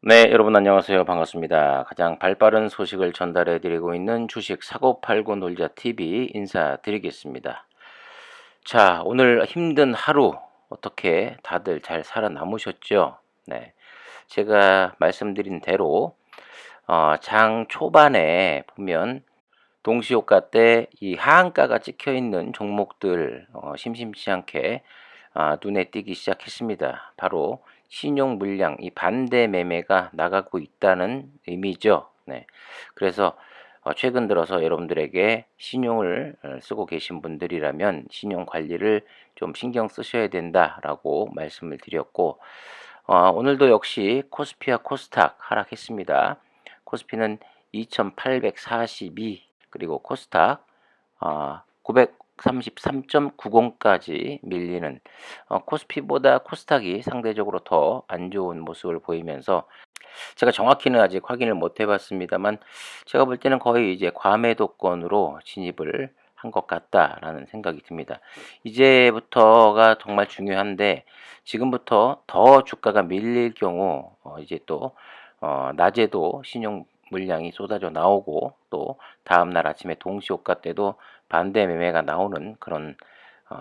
네, 여러분 안녕하세요. 반갑습니다. 가장 발빠른 소식을 전달해 드리고 있는 주식 사고 팔고 놀자 TV 인사드리겠습니다. 자, 오늘 힘든 하루 어떻게 다들 잘 살아남으셨죠? 네. 제가 말씀드린 대로 장 초반에 보면 동시효과 때 이 하한가가 찍혀 있는 종목들 심심치 않게 눈에 띄기 시작했습니다. 바로 신용 물량, 이 반대 매매가 나가고 있다는 의미죠. 네. 그래서 최근 들어서 여러분들에게 신용을 쓰고 계신 분들이라면 신용 관리를 좀 신경 쓰셔야 된다라고 말씀을 드렸고, 오늘도 역시 코스피와 코스닥 하락했습니다. 코스피는 2842, 그리고 코스닥 933.90까지 밀리는, 코스피보다 코스닥이 상대적으로 더 안 좋은 모습을 보이면서, 제가 정확히는 아직 확인을 못 해봤습니다만 제가 볼 때는 거의 이제 과매도권으로 진입을 한 것 같다라는 생각이 듭니다. 이제부터가 정말 중요한데, 지금부터 더 주가가 밀릴 경우 이제 또 낮에도 신용 물량이 쏟아져 나오고, 또 다음날 아침에 동시효과 때도 반대 매매가 나오는 그런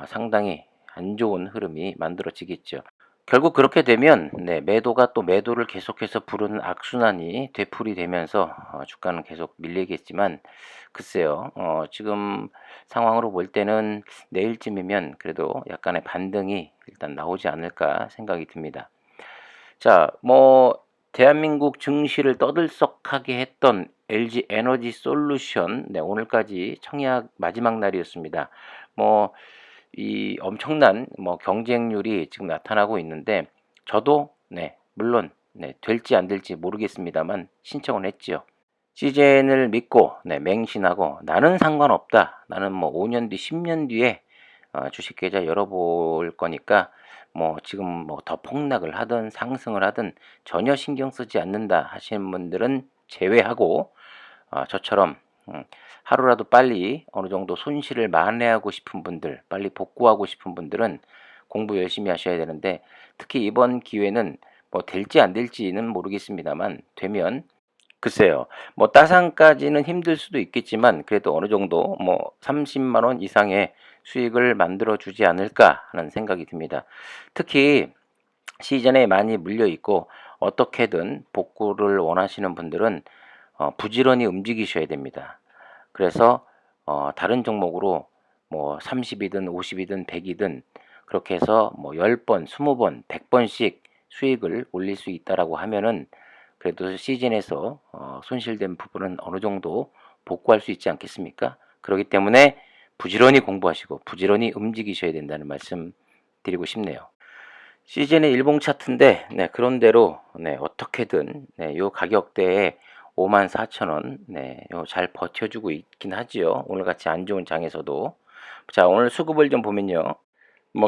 상당히 안 좋은 흐름이 만들어지겠죠. 결국 그렇게 되면 매도가 또 매도를 계속해서 부르는 악순환이 되풀이 되면서 주가는 계속 밀리겠지만, 글쎄요, 지금 상황으로 볼 때는 내일쯤이면 그래도 약간의 반등이 일단 나오지 않을까 생각이 듭니다. 자, 대한민국 증시를 떠들썩하게 했던 LG 에너지 솔루션, 오늘까지 청약 마지막 날이었습니다. 뭐 이 엄청난 경쟁률이 지금 나타나고 있는데, 저도 물론 될지 안 될지 모르겠습니다만 신청을 했지요. 시젠을 믿고 맹신하고, 나는 상관없다. 나는 5년 뒤, 10년 뒤에 주식 계좌 열어볼 거니까 지금 더 폭락을 하든 상승을 하든 전혀 신경 쓰지 않는다 하시는 분들은 제외하고, 저처럼 하루라도 빨리 어느 정도 손실을 만회하고 싶은 분들, 빨리 복구하고 싶은 분들은 공부 열심히 하셔야 되는데, 특히 이번 기회는 될지 안 될지는 모르겠습니다만 되면, 글쎄요, 따상까지는 힘들 수도 있겠지만 그래도 어느 정도 30만 원 이상의 수익을 만들어 주지 않을까 하는 생각이 듭니다. 특히 시즌에 많이 물려 있고 어떻게든 복구를 원하시는 분들은 부지런히 움직이셔야 됩니다. 그래서 다른 종목으로 30이든 50이든 100이든 그렇게 해서 10번, 20번, 100번씩 수익을 올릴 수 있다라고 하면은, 그래도 시즌에서 손실된 부분은 어느 정도 복구할 수 있지 않겠습니까? 그렇기 때문에 부지런히 공부하시고 부지런히 움직이셔야 된다는 말씀 드리고 싶네요. 시즌의 일봉 차트인데, 그런대로 어떻게든 요 가격대에 54,000원 잘 버텨주고 있긴 하지요. 오늘같이 안 좋은 장에서도. 자, 오늘 수급을 좀 보면요.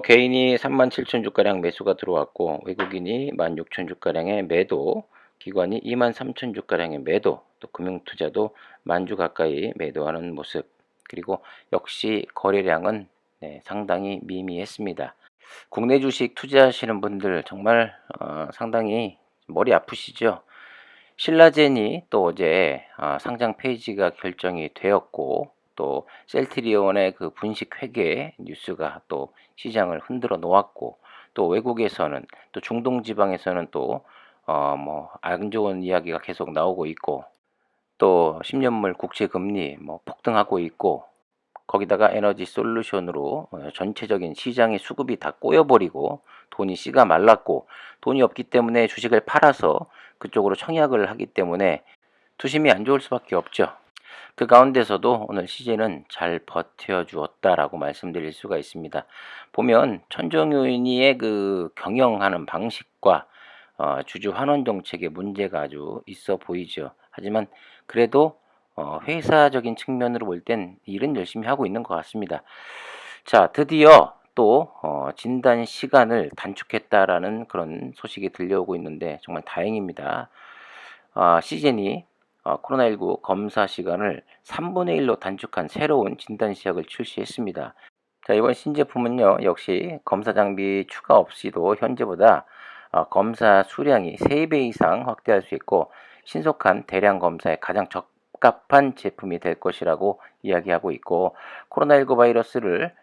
개인이 37,000주가량 매수가 들어왔고, 외국인이 16,000주가량의 매도, 기관이 23,000주가량의 매도, 또 금융투자도 10,000주 가까이 매도하는 모습. 그리고 역시 거래량은 상당히 미미했습니다. 국내 주식 투자하시는 분들 정말 상당히 머리 아프시죠? 신라젠이 또 어제 상장 폐지가 결정이 되었고, 또 셀트리온의 그 분식 회계 뉴스가 또 시장을 흔들어 놓았고, 또 외국에서는, 또 중동 지방에서는 또 안 좋은 이야기가 계속 나오고 있고, 또 10년물 국채 금리 폭등하고 있고, 거기다가 에너지 솔루션으로 전체적인 시장의 수급이 다 꼬여버리고 돈이 씨가 말랐고, 돈이 없기 때문에 주식을 팔아서 그쪽으로 청약을 하기 때문에 투심이 안 좋을 수밖에 없죠. 그 가운데서도 오늘 시제는 잘 버텨주었다라고 말씀드릴 수가 있습니다. 보면 천정유인이의 그 경영하는 방식과 주주 환원 정책의 문제가 아주 있어 보이죠. 하지만 그래도 회사적인 측면으로 볼 땐 일은 열심히 하고 있는 것 같습니다. 자, 드디어 또 진단 시간을 단축했다라는 그런 소식이 들려오고 있는데 정말 다행입니다. 시즌이 코로나19 검사 시간을 3분의 1로 단축한 새로운 진단 시약을 출시했습니다. 자, 이번 신제품은요, 역시 검사 장비 추가 없이도 현재보다 검사 수량이 3배 이상 확대할 수 있고 신속한 대량 검사에 가장 적합한 제품이 될 것이라고 이야기하고 있고, 코로나19 바이러스를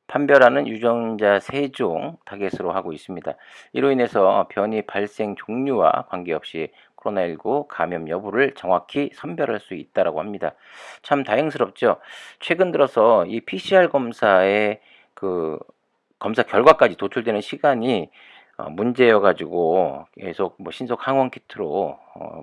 판별하는 유전자 3종 타겟으로 하고 있습니다. 이로 인해서 변이 발생 종류와 관계없이 코로나19 감염 여부를 정확히 선별할 수 있다고 합니다. 참 다행스럽죠. 최근 들어서 이 PCR 검사의 그 검사 결과까지 도출되는 시간이 문제여 가지고 계속 뭐 신속 항원 키트로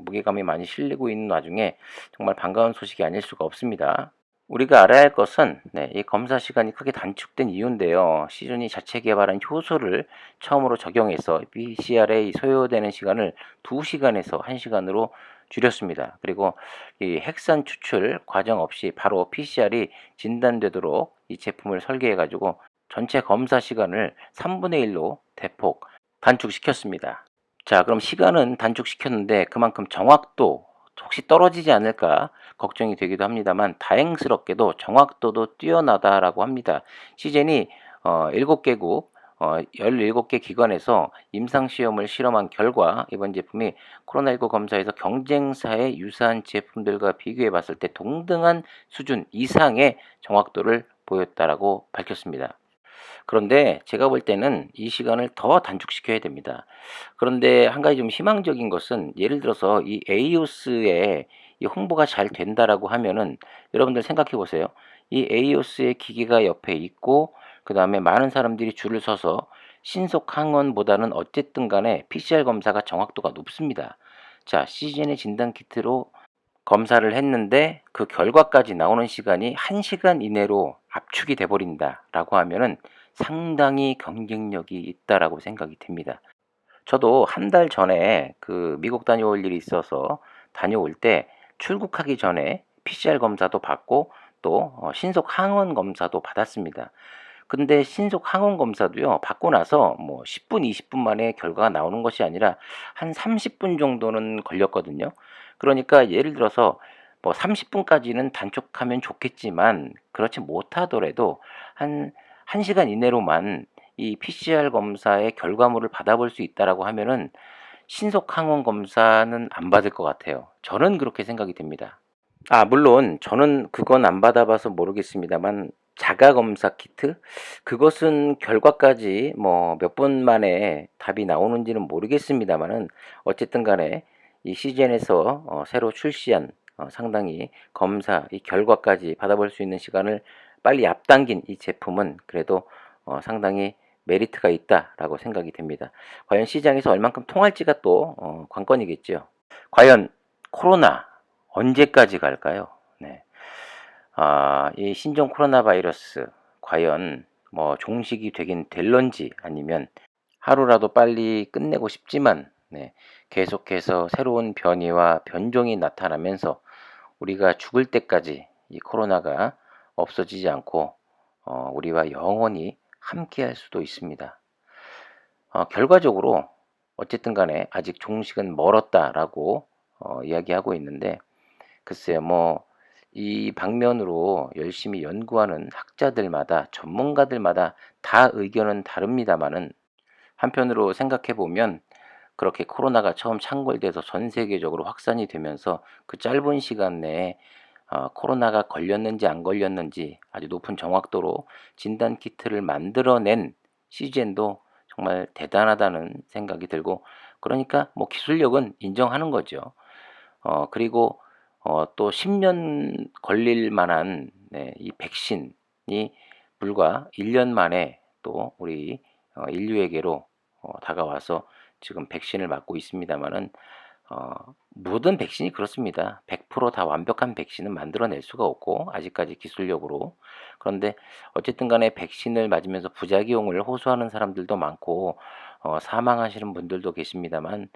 무게감이 많이 실리고 있는 와중에 정말 반가운 소식이 아닐 수가 없습니다. 우리가 알아야 할 것은 이 검사 시간이 크게 단축된 이유인데요. 시즌이 자체 개발한 효소를 처음으로 적용해서 PCR에 소요되는 시간을 2시간에서 1시간으로 줄였습니다. 그리고 이 핵산 추출 과정 없이 바로 PCR이 진단되도록 이 제품을 설계해 가지고 전체 검사 시간을 3분의 1로 대폭 단축시켰습니다. 자, 그럼 시간은 단축시켰는데 그만큼 정확도 혹시 떨어지지 않을까 걱정이 되기도 합니다만, 다행스럽게도 정확도도 뛰어나다라고 합니다. 시젠이 7개국 17개 기관에서 임상시험을 실험한 결과 이번 제품이 코로나19 검사에서 경쟁사의 유사한 제품들과 비교해 봤을 때 동등한 수준 이상의 정확도를 보였다라고 밝혔습니다. 그런데 제가 볼 때는 이 시간을 더 단축시켜야 됩니다. 그런데 한 가지 좀 희망적인 것은, 예를 들어서 이 에이오스의 이 홍보가 잘 된다라고 하면은, 여러분들 생각해 보세요. 이 에이오스의 기기가 옆에 있고 그다음에 많은 사람들이 줄을 서서 신속 항원보다는 어쨌든 간에 PCR 검사가 정확도가 높습니다. 자, 시즌의 진단 키트로 검사를 했는데 그 결과까지 나오는 시간이 1시간 이내로 압축이 돼 버린다라고 하면은 상당히 경쟁력이 있다라고 생각이 듭니다. 저도 한 달 전에 그 미국 다녀올 일이 있어서 다녀올 때 출국하기 전에 PCR 검사도 받고 또 신속 항원 검사도 받았습니다. 근데 신속 항원 검사도요, 받고 나서 뭐 10분, 20분 만에 결과가 나오는 것이 아니라 한 30분 정도는 걸렸거든요. 그러니까 예를 들어서 뭐 30분까지는 단축하면 좋겠지만 그렇지 못하더라도 한 1시간 이내로만 이 PCR 검사의 결과물을 받아볼 수 있다라고 하면은 신속 항원 검사는 안 받을 것 같아요. 저는 그렇게 생각이 됩니다. 물론 저는 그건 안 받아봐서 모르겠습니다만, 자가 검사 키트? 그것은 결과까지 뭐 몇 분 만에 답이 나오는지는 모르겠습니다만은, 어쨌든 간에 이 CGN에서 새로 출시한 상당히 검사 이 결과까지 받아볼 수 있는 시간을 빨리 앞당긴 이 제품은 그래도 상당히 메리트가 있다라고 생각이 됩니다. 과연 시장에서 얼만큼 통할지가 또 관건이겠죠. 과연 코로나 언제까지 갈까요? 네. 이 신종 코로나 바이러스 과연 뭐 종식이 되긴 될런지, 아니면 하루라도 빨리 끝내고 싶지만 계속해서 새로운 변이와 변종이 나타나면서 우리가 죽을 때까지 이 코로나가 없어지지 않고 우리와 영원히 함께할 수도 있습니다. 결과적으로 어쨌든 간에 아직 종식은 멀었다라고 이야기하고 있는데, 글쎄요, 뭐 이 방면으로 열심히 연구하는 학자들마다 전문가들마다 다 의견은 다릅니다만은, 한편으로 생각해 보면 그렇게 코로나가 처음 창궐돼서 전 세계적으로 확산이 되면서 그 짧은 시간 내에 코로나가 걸렸는지 안 걸렸는지 아주 높은 정확도로 진단 키트를 만들어낸 시젠도 정말 대단하다는 생각이 들고, 그러니까 뭐 기술력은 인정하는 거죠. 그리고 또 10년 걸릴 만한 이 백신이 불과 1년 만에 또 우리 인류에게로 다가와서 지금 백신을 맞고 있습니다마는, 모든 백신이 그렇습니다. 100%다 완벽한 백신은 만들어낼 수가 없고 아직까지 기술력으로. 그런데 어쨌든 간에 백신을 맞으면서 부작용을 호소하는 사람들도 많고 사망하시는 분들도 계십니다만,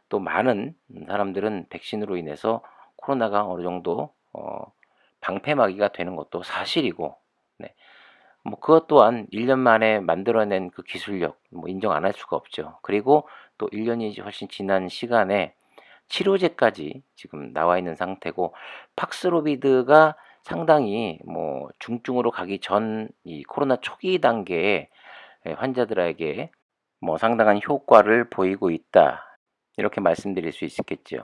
또 많은 사람들은 백신으로 인해서 코로나가 어느 정도 방패막이가 되는 것도 사실이고, 뭐 그것 또한 1년 만에 만들어낸 그 기술력 뭐 인정 안 할 수가 없죠. 그리고 또 1년이 훨씬 지난 시간에 치료제까지 지금 나와 있는 상태고, 팍스로비드가 상당히 뭐 중증으로 가기 전 이 코로나 초기 단계에 환자들에게 뭐 상당한 효과를 보이고 있다. 이렇게 말씀드릴 수 있겠죠.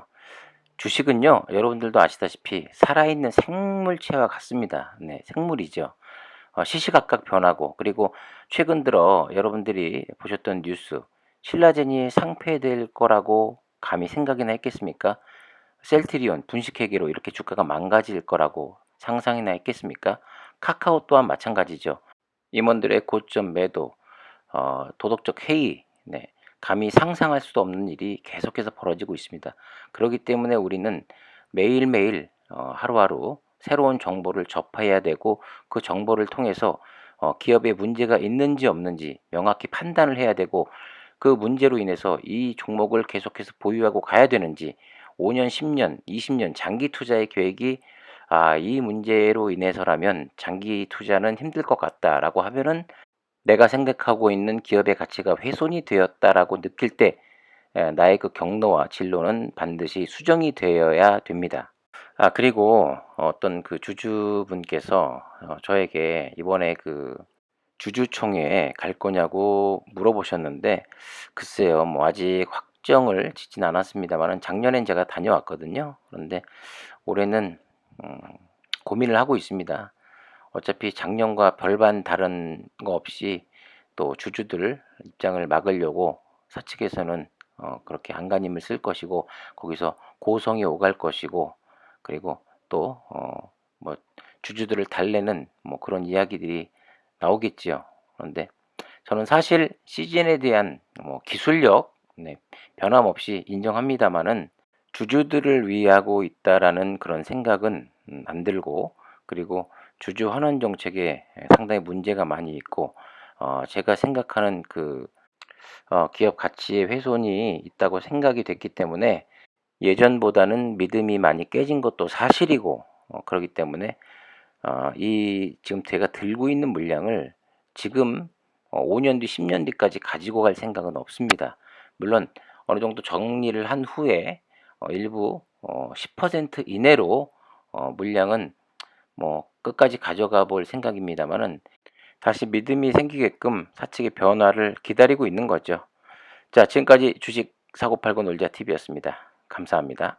주식은요, 여러분들도 아시다시피 살아있는 생물체와 같습니다. 네, 생물이죠. 시시각각 변하고, 그리고 최근 들어 여러분들이 보셨던 뉴스, 신라젠이 상폐될 거라고 감히 생각이나 했겠습니까? 셀트리온, 분식회계로 이렇게 주가가 망가질 거라고 상상이나 했겠습니까? 카카오 또한 마찬가지죠. 임원들의 고점 매도, 도덕적 해이, 네, 감히 상상할 수도 없는 일이 계속해서 벌어지고 있습니다. 그렇기 때문에 우리는 매일매일 하루하루 새로운 정보를 접해야 되고, 그 정보를 통해서 기업에 문제가 있는지 없는지 명확히 판단을 해야 되고, 그 문제로 인해서 이 종목을 계속해서 보유하고 가야 되는지, 5년, 10년, 20년 장기 투자의 계획이 이 문제로 인해서라면 장기 투자는 힘들 것 같다라고 하면은, 내가 생각하고 있는 기업의 가치가 훼손이 되었다라고 느낄 때 나의 그 경로와 진로는 반드시 수정이 되어야 됩니다. 그리고 어떤 그 주주분께서 저에게 이번에 그 주주총회에 갈 거냐고 물어보셨는데, 글쎄요, 뭐 아직 확정을 짓진 않았습니다만은 작년엔 제가 다녀왔거든요. 그런데 올해는 음, 고민을 하고 있습니다. 어차피 작년과 별반 다른 거 없이 또 주주들 입장을 막으려고 사측에서는 그렇게 안간힘을 쓸 것이고, 거기서 고성이 오갈 것이고, 그리고 또 뭐 주주들을 달래는 뭐 그런 이야기들이 나오겠지요. 그런데 저는 사실 시즌에 대한 뭐 기술력, 네, 변함없이 인정합니다마는 주주들을 위하고 있다라는 그런 생각은 안 들고, 그리고 주주 환원 정책에 상당히 문제가 많이 있고, 제가 생각하는 그 기업 가치의 훼손이 있다고 생각이 됐기 때문에 예전보다는 믿음이 많이 깨진 것도 사실이고, 그렇기 때문에 이 지금 제가 들고 있는 물량을 지금 5년 뒤, 10년 뒤까지 가지고 갈 생각은 없습니다. 물론 어느 정도 정리를 한 후에 일부 10% 이내로 물량은 뭐 끝까지 가져가 볼 생각입니다만은, 다시 믿음이 생기게끔 사측의 변화를 기다리고 있는 거죠. 자, 지금까지 주식 사고 팔고 놀자 TV였습니다. 감사합니다.